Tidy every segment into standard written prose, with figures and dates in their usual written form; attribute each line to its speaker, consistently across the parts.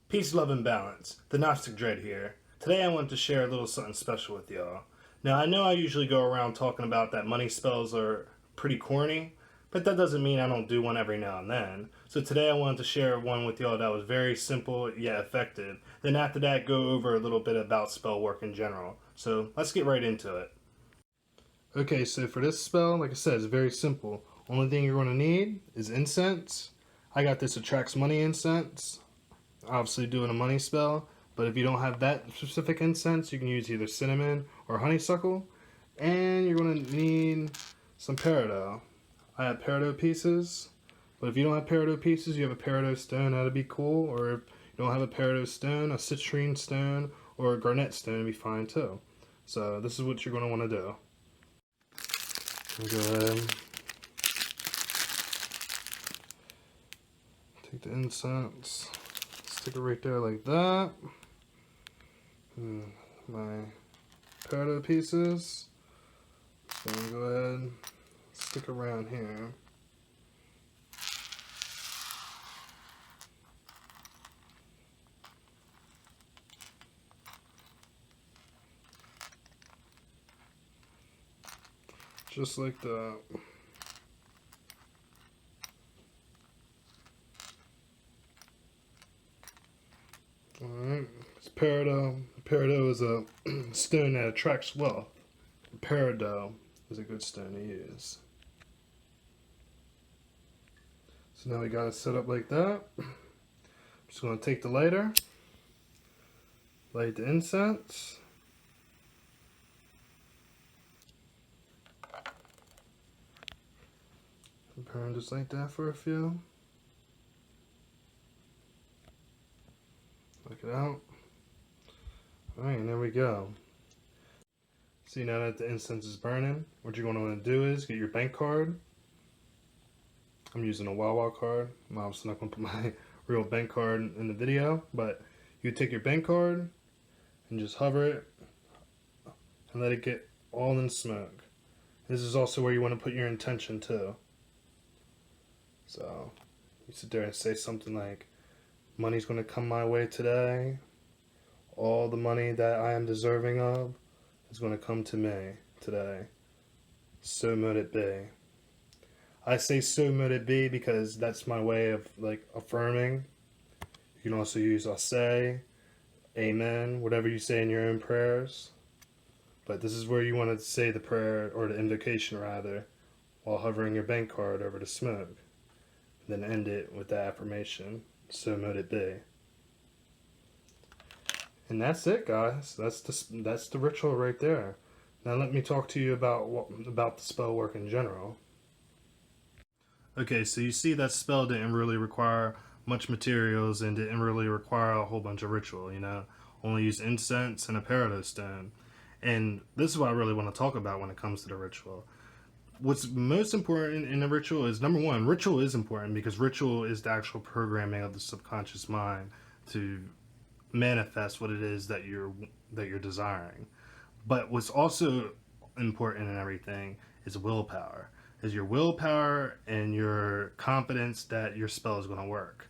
Speaker 1: Peace, love, and balance. The Gnostic Dread here. Today I want to share a little something special with y'all. Now I know I usually go around talking about that money spells are pretty corny, but that doesn't mean I don't do one every now and then. So today I wanted to share one with y'all that was very simple yet effective. Then after that go over a little bit about spell work in general. So let's get right into it. Okay, so for this spell, like I said, it's very simple. Only thing you're going to need is incense. I got this attracts money incense. Obviously doing a money spell, but if you don't have that specific incense, you can use either cinnamon or honeysuckle. And you're going to need some peridot. I have peridot pieces, but if you don't have peridot pieces, you have a peridot stone, that'd be cool. Or if you don't have a peridot stone, a citrine stone or a garnet stone would be fine too. So this is what you're going to want to do. Go ahead, take the incense, stick it right there like that. My peridot pieces, so I'm gonna go ahead and stick around here. Just like that. Alright, it's peridot. Peridot is a stone that attracts wealth. Peridot is a good stone to use. So now we got it set up like that. I'm just going to take the lighter, light the incense. Burn just like that for a few. Look it out. Alright, and there we go. See, now that the incense is burning, what you're going to want to do is get your bank card. I'm using a Wawa card. I'm obviously not going to put my real bank card in the video, but you take your bank card and just hover it and let it get all in smoke. This is also where you want to put your intention too. So you sit there and say something like, money's going to come my way today. All the money that I am deserving of is going to come to me today. So mote it be. I say so mote it be because that's my way of like affirming. You can also use I'll say, amen, whatever you say in your own prayers. But this is where you want to say the prayer, or the invocation rather, while hovering your bank card over the smoke. Then end it with the affirmation, so mote it be. And that's it, guys. That's the ritual right there. Now let me talk to you about the spell work in general. Okay, so you see that spell didn't really require much materials and didn't really require a whole bunch of ritual, you know. Only use incense and a peridot stone. And this is what I really want to talk about when it comes to the ritual. What's most important in a ritual is, number one, ritual is important because ritual is the actual programming of the subconscious mind to manifest what it is that you're desiring. But what's also important in everything is willpower. Is your willpower and your confidence that your spell is going to work.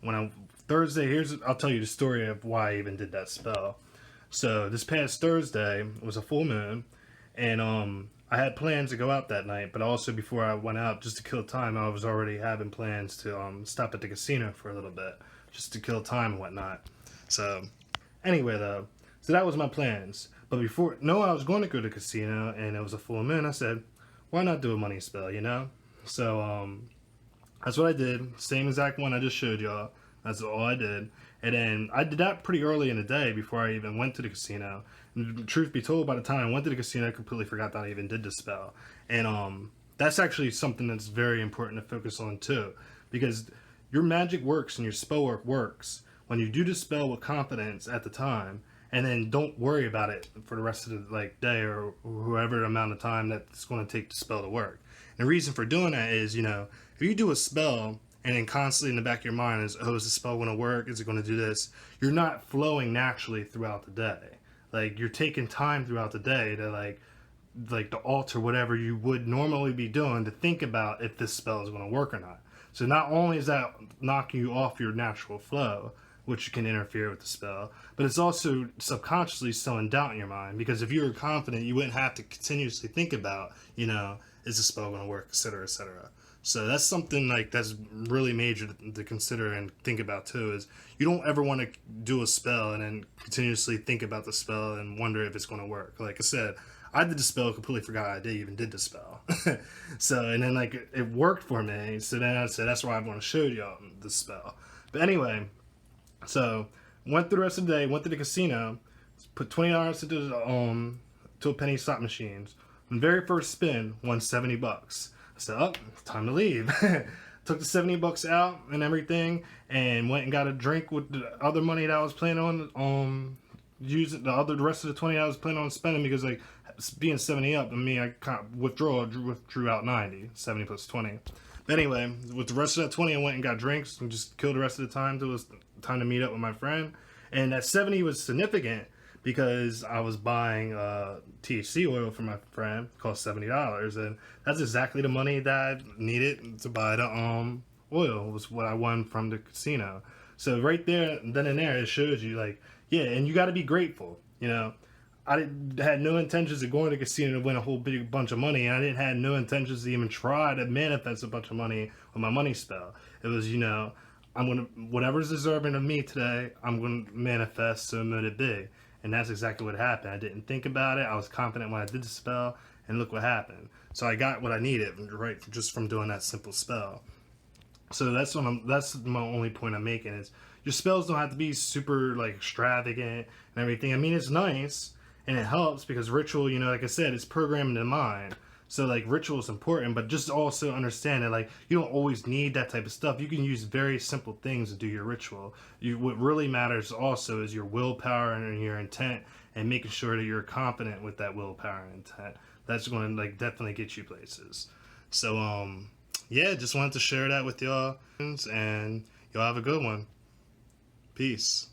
Speaker 1: I'll tell you the story of why I even did that spell. So this past Thursday was a full moon, and I had plans to go out that night, but also before I went out, just to kill time, I was already having plans to stop at the casino for a little bit, just to kill time and whatnot. So anyway though, so that was my plans. But I was going to go to the casino and it was a full moon. I said, why not do a money spell, you know? So that's what I did. Same exact one I just showed y'all. That's all I did. And then I did that pretty early in the day before I even went to the casino. And truth be told, by the time I went to the casino, I completely forgot that I even did the spell. And that's actually something that's very important to focus on too. Because your magic works and your spell work works when you do the spell with confidence at the time, and then don't worry about it for the rest of the day or whoever amount of time that's going to take the spell to work. And the reason for doing that is, you know, if you do a spell and then constantly in the back of your mind is, oh, is the spell going to work? Is it going to do this? You're not flowing naturally throughout the day. Like, you're taking time throughout the day to to alter whatever you would normally be doing to think about if this spell is going to work or not. So not only is that knocking you off your natural flow, which can interfere with the spell. But it's also subconsciously sowing doubt in your mind, because if you were confident, you wouldn't have to continuously think about, is the spell going to work, etc., etc. So that's something like that's really major to consider and think about too. Is you don't ever want to do a spell and then continuously think about the spell and wonder if it's going to work. Like I said, I did the spell, completely forgot I even did the spell. So, and then like it worked for me. So then I said, that's why I want to show y'all the spell. But anyway, so went through the rest of the day, went to the casino, put $20 to a penny slot machines. On the very first spin, won $70. I said, oh, it's time to leave. Took the $70 out and everything, and went and got a drink with the other money that I was planning on using the rest of the 20 I was planning on spending, because like being 70 up, I kind of withdrew out 90, 70 plus 20. But anyway, with the rest of that 20, I went and got drinks and just killed the rest of the time till it was time to meet up with my friend. And that 70 was significant because I was buying THC oil for my friend, cost $70, and that's exactly the money that I needed to buy the oil, was what I won from the casino. So right there, then and there, it shows you like, yeah, and you got to be grateful. I had no intentions of going to the casino to win a whole big bunch of money, and I didn't have no intentions to even try to manifest a bunch of money with my money spell. It was, whatever's deserving of me today, I'm gonna manifest, so let it be. And that's exactly what happened. I didn't think about it. I was confident when I did the spell, and look what happened. So I got what I needed, right, just from doing that simple spell. So that's my only point I'm making, is your spells don't have to be super like extravagant and everything. I mean, it's nice and it helps because ritual, like I said, it's programming the mind. So like ritual is important, but just also understand that like you don't always need that type of stuff. You can use very simple things to do your ritual. What really matters also is your willpower and your intent, and making sure that you're confident with that willpower and intent. That's going to like definitely get you places. So yeah, just wanted to share that with y'all, and y'all have a good one. Peace.